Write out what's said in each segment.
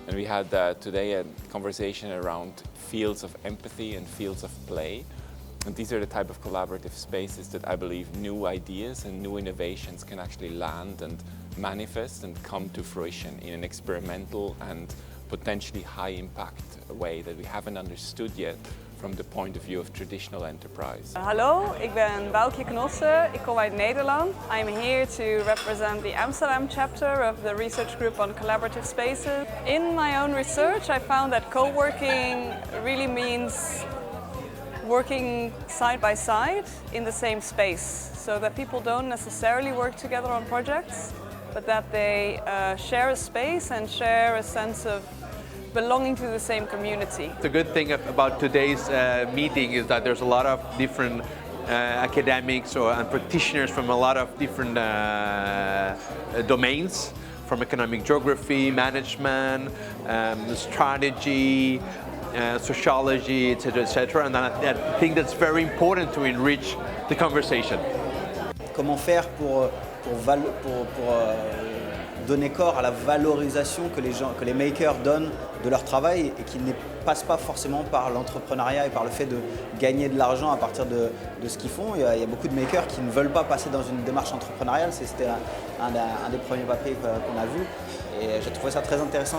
And we had today a conversation around fields of empathy and fields of play. And these are the type of collaborative spaces that I believe new ideas and new innovations can actually land and manifest and come to fruition in an experimental and potentially high impact way that we haven't understood yet from the point of view of traditional enterprise. Hallo, ik ben Boukje Knossen. Ik kom uit Nederland. I'm here to represent the Amsterdam chapter of the research group on collaborative spaces. In my own research, I found that co-working really means working side by side in the same space, so that people don't necessarily work together on projects, but that they share a space and share a sense of belonging to the same community. The good thing about today's meeting is that there's a lot of different academics and practitioners from a lot of different domains, from economic geography, management, strategy, sociology, etc. And I think that's very important to enrich the conversation. Comment faire pour donner corps à la valorisation que les makers donnent de leur travail et qui ne passe pas forcément par l'entrepreneuriat et par le fait de gagner de l'argent à partir de ce qu'ils font. Il y a beaucoup de makers qui ne veulent pas passer dans une démarche entrepreneuriale, c'était un des premiers papiers qu'on a vu. Et j'ai trouvé ça très intéressant,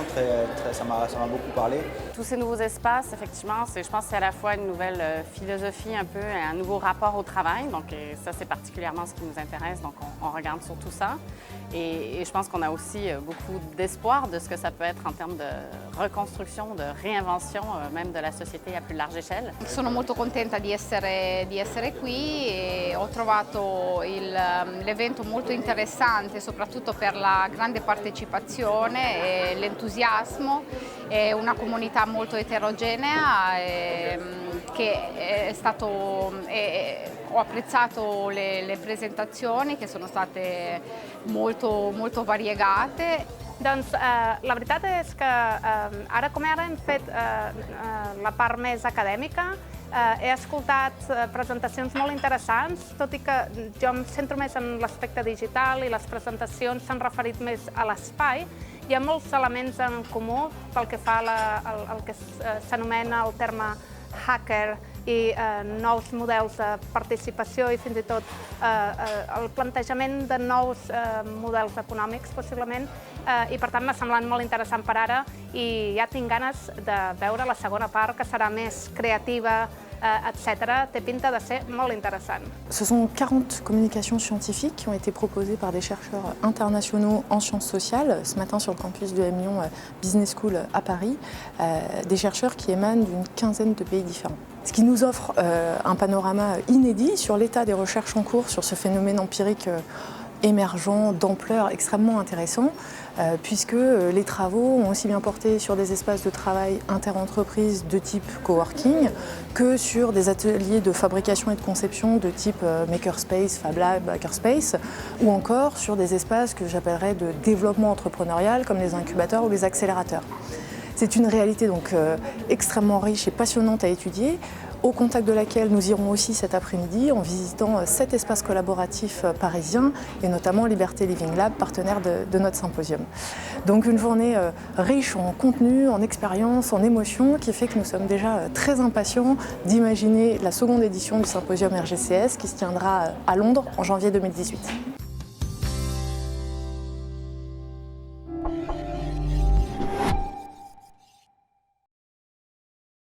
ça m'a beaucoup parlé. Tous ces nouveaux espaces, effectivement, je pense que c'est à la fois une nouvelle philosophie un peu, un nouveau rapport au travail. Donc ça, c'est particulièrement ce qui nous intéresse. Donc on regarde sur tout ça. Et je pense qu'on a aussi beaucoup d'espoir de ce que ça peut être en termes de reconstruction, de réinvention, même de la société à plus large échelle. Sono molto contenta di essere qui e ho trovato l'evento molto interessante, soprattutto per la grande partecipazione e l'entusiasmo. È una comunità molto eterogenea che ho apprezzato le presentazioni che sono state molto variegate. Doncs la veritat és que ara com ara hem fet la part més acadèmica, he escoltat presentacions molt interessants, tot i que jo em centro més en l'aspecte digital i les presentacions s'han referit més a l'espai. Hi ha molts elements en comú pel que fa al que s'anomena el terme hacker i nous models de participació i fins i tot el plantejament de nous models econòmics, possiblement, i per tant m'ha semblat molt interessant per ara i ja tinc ganes de veure la segona part, que serà més creativa, etc. Té pinta de ser molt interessant. Ce sont 40 communications scientifiques qui ont été proposées par des chercheurs internationaux en sciences sociales, ce matin sur le campus de M Lyon Business School à Paris, des chercheurs qui émanent d'une quinzaine de pays différents. Ce qui nous offre un panorama inédit sur l'état des recherches en cours sur ce phénomène empirique émergent, d'ampleur extrêmement intéressant, puisque les travaux ont aussi bien porté sur des espaces de travail interentreprises de type coworking que sur des ateliers de fabrication et de conception de type makerspace, Fab Lab, hackerspace, ou encore sur des espaces que j'appellerais de développement entrepreneurial comme les incubateurs ou les accélérateurs. C'est une réalité donc extrêmement riche et passionnante à étudier, au contact de laquelle nous irons aussi cet après-midi en visitant 7 espaces collaboratifs parisiens et notamment Liberté Living Lab, partenaire de notre symposium. Donc une journée riche en contenu, en expérience, en émotions, qui fait que nous sommes déjà très impatients d'imaginer la seconde édition du symposium RGCS qui se tiendra à Londres en janvier 2018.